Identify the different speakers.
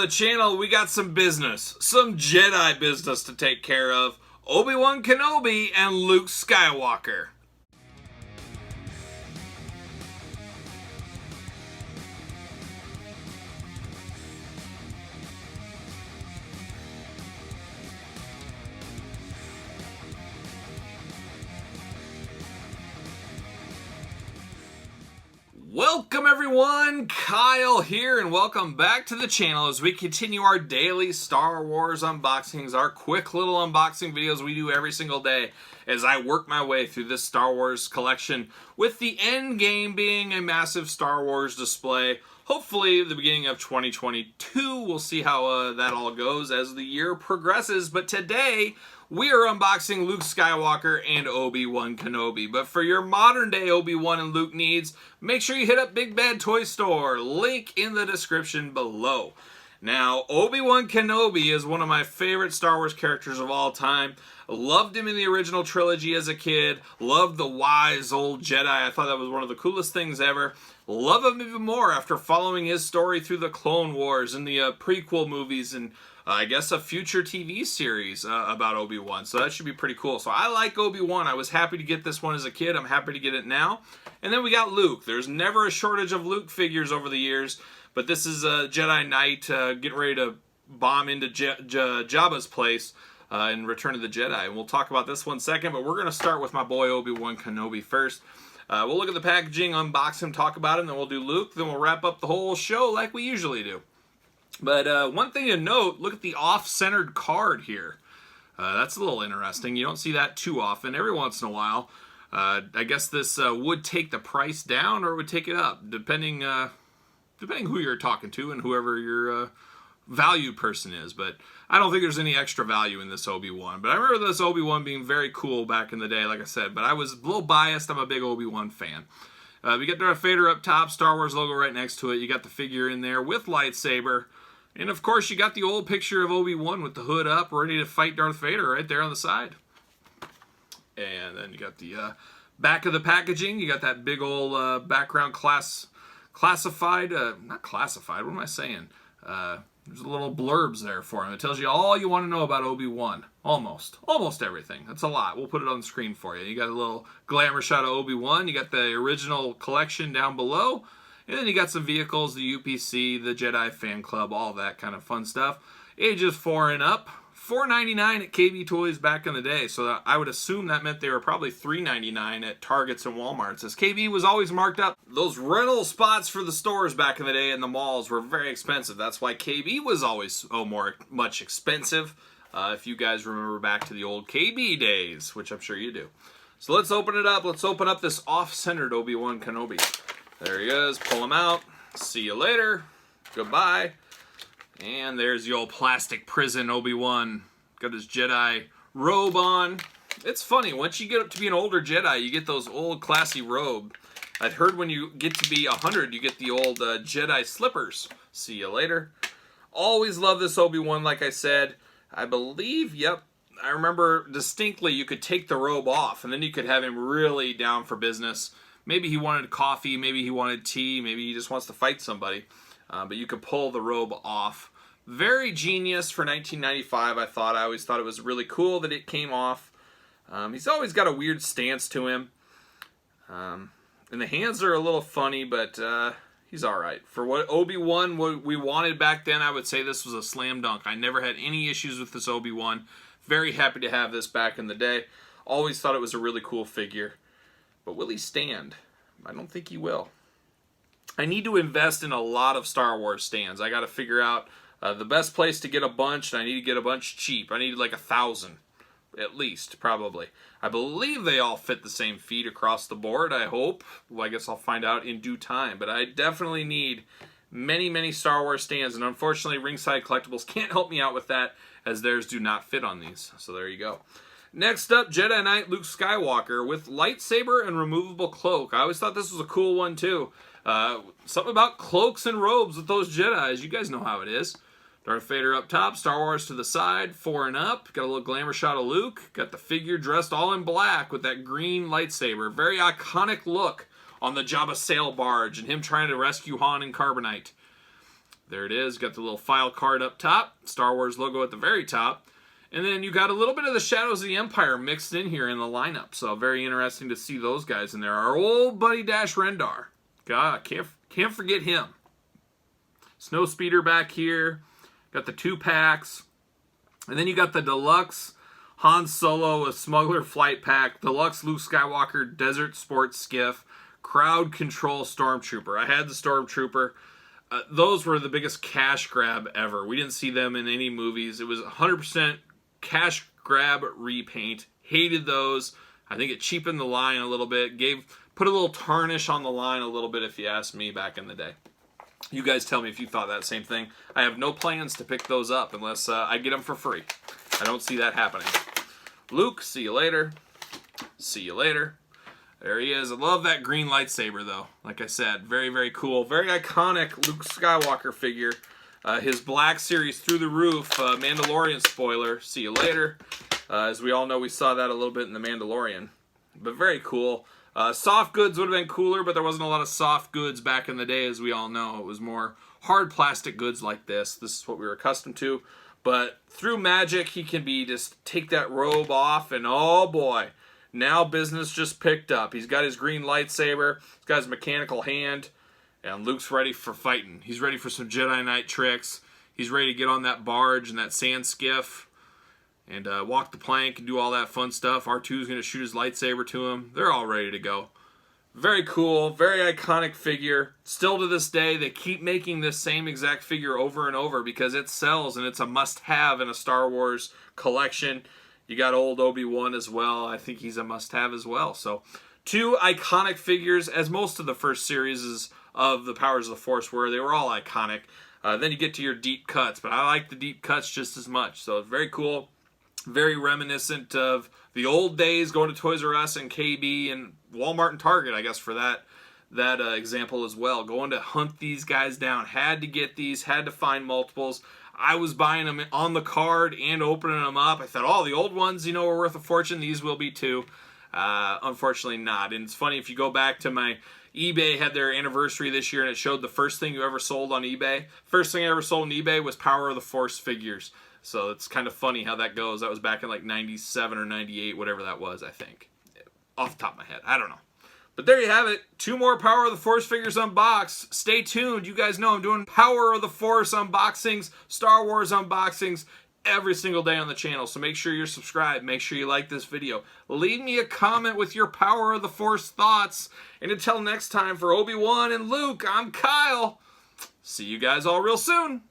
Speaker 1: the channel, we got some business. Some Jedi business to take care of. Obi-Wan Kenobi and Luke Skywalker. Welcome everyone, Kyle here, and welcome back to the channel as we continue our daily Star Wars unboxings, our quick little unboxing videos we do every single day as I work my way through this Star Wars collection, with the end game being a massive Star Wars display. Hopefully the beginning of 2022, we'll see how that all goes as the year progresses, but today we are unboxing Luke Skywalker and Obi-Wan Kenobi. But for your modern day Obi-Wan and Luke needs, make sure you hit up Big Bad Toy Store. Link in the description below. Now, Obi-Wan Kenobi is one of my favorite Star Wars characters of all time. Loved him in the original trilogy as a kid. Loved the wise old Jedi. I thought that was one of the coolest things ever. Love him even more after following his story through the Clone Wars and the prequel movies and I guess a future TV series about Obi-Wan. So that should be pretty cool. So I like Obi-Wan. I was happy to get this one as a kid. I'm happy to get it now. And then we got Luke. There's never a shortage of Luke figures over the years. But this is a Jedi Knight getting ready to bomb into Jabba's place in Return of the Jedi. And we'll talk about this one second. But we're going to start with my boy Obi-Wan Kenobi first. We'll look at the packaging, unbox him, talk about him. Then we'll do Luke. Then we'll wrap up the whole show like we usually do. But one thing to note, look at the off-centered card here. That's a little interesting. You don't see that too often. Every once in a while. I guess this would take the price down or would take it up, depending who you're talking to and whoever your valued person is. But I don't think there's any extra value in this Obi-Wan. But I remember this Obi-Wan being very cool back in the day, like I said. But I was a little biased. I'm a big Obi-Wan fan. We got Darth Vader up top, Star Wars logo right next to it. You got the figure in there with lightsaber. And of course, you got the old picture of Obi-Wan with the hood up, ready to fight Darth Vader right there on the side. And then you got the back of the packaging. You got that big old background classified, not classified, what am I saying? There's a little blurbs there for him. It tells you all you want to know about Obi-Wan. Almost everything. That's a lot. We'll put it on the screen for you. You got a little glamour shot of Obi-Wan. You got the original collection down below. And then you got some vehicles, the UPC, the Jedi Fan Club, all that kind of fun stuff. Ages 4 and up. $4.99 at KB Toys back in the day. So I would assume that meant they were probably $3.99 at Targets and Walmarts, as KB was always marked up. Those rental spots for the stores back in the day in the malls were very expensive. That's why KB was always so much expensive. If you guys remember back to the old KB days, which I'm sure you do. So let's open it up. Let's open up this off-centered Obi-Wan Kenobi. There he is. Pull him out. See you later. Goodbye. And there's the old plastic prison Obi-Wan. Got his Jedi robe on. It's funny, once you get up to be an older Jedi, you get those old classy robe. I'd heard when you get to be 100, you get the old Jedi slippers. See you later. Always love this Obi-Wan, like I said. I believe, yep, I remember distinctly you could take the robe off, and then you could have him really down for business. Maybe he wanted coffee, maybe he wanted tea, maybe he just wants to fight somebody. But you could pull the robe off. Very genius for 1995, I thought. I always thought it was really cool that it came off. He's always got a weird stance to him. And the hands are a little funny, but he's alright. For what Obi-Wan we wanted back then, I would say this was a slam dunk. I never had any issues with this Obi-Wan. Very happy to have this back in the day. Always thought it was a really cool figure. But will he stand? I don't think he will. I need to invest in a lot of Star Wars stands. I got to figure out the best place to get a bunch, and I need to get a bunch cheap. I need like 1,000, at least, probably. I believe they all fit the same feet across the board, I hope. Well, I guess I'll find out in due time. But I definitely need many Star Wars stands, and unfortunately, Ringside Collectibles can't help me out with that, as theirs do not fit on these. So there you go. Next up, Jedi Knight Luke Skywalker with lightsaber and removable cloak. I always thought this was a cool one, too. Something about cloaks and robes with those Jedis. You guys know how it is. Darth Vader up top, Star Wars to the side, 4 and up. Got a little glamour shot of Luke. Got the figure dressed all in black with that green lightsaber. Very iconic look on the Jabba sail barge and him trying to rescue Han and Carbonite. There it is. Got the little file card up top. Star Wars logo at the very top. And then you got a little bit of the Shadows of the Empire mixed in here in the lineup. So very interesting to see those guys in there. Our old buddy Dash Rendar. God, can't forget him. Snowspeeder back here. Got the 2-packs. And then you got the deluxe Han Solo with Smuggler Flight Pack. Deluxe Luke Skywalker Desert Sports Skiff. Crowd Control Stormtrooper. I had the Stormtrooper. Those were the biggest cash grab ever. We didn't see them in any movies. It was 100% cash grab repaint. Hated those. I think it cheapened the line a little bit. Put a little tarnish on the line a little bit, if you asked me back in the day. You guys tell me if you thought that same thing. I have no plans to pick those up unless I get them for free. I don't see that happening. Luke, see you later. See you later. There he is. I love that green lightsaber, though. Like I said, very, very cool. Very iconic Luke Skywalker figure. His Black Series through the roof. Mandalorian spoiler. See you later. As we all know, we saw that a little bit in The Mandalorian. But very cool. Soft goods would have been cooler, but there wasn't a lot of soft goods back in the day, as we all know. It was more hard plastic goods like this. This is what we were accustomed to. But through magic, he can just take that robe off, and oh boy, now business just picked up. He's got his green lightsaber, he's got his mechanical hand, and Luke's ready for fighting. He's ready for some Jedi Knight tricks. He's ready to get on that barge and that sand skiff and walk the plank and do all that fun stuff. R2's going to shoot his lightsaber to him. They're all ready to go. Very cool, very iconic figure. Still to this day, they keep making this same exact figure over and over because it sells and it's a must-have in a Star Wars collection. You got old Obi-Wan as well. I think he's a must-have as well. So, 2 iconic figures, as most of the first series of the Powers of the Force were. They were all iconic. Then you get to your deep cuts, but I like the deep cuts just as much. So, it's very cool. Very reminiscent of the old days, going to Toys R Us and KB and Walmart and Target, I guess, for that example as well. Going to hunt these guys down. Had to get these, had to find multiples. I was buying them on the card and opening them up. I thought, oh, the old ones, you know, are worth a fortune. These will be too. Unfortunately not. And it's funny, if you go back to my eBay, had their anniversary this year, and it showed the first thing you ever sold on eBay. First thing I ever sold on eBay was Power of the Force figures. So it's kind of funny how that goes. That was back in like 97 or 98, whatever that was, I think. Off the top of my head. I don't know. But there you have it. 2 more Power of the Force figures unboxed. Stay tuned. You guys know I'm doing Power of the Force unboxings, Star Wars unboxings every single day on the channel. So make sure you're subscribed. Make sure you like this video. Leave me a comment with your Power of the Force thoughts. And until next time, for Obi-Wan and Luke, I'm Kyle. See you guys all real soon.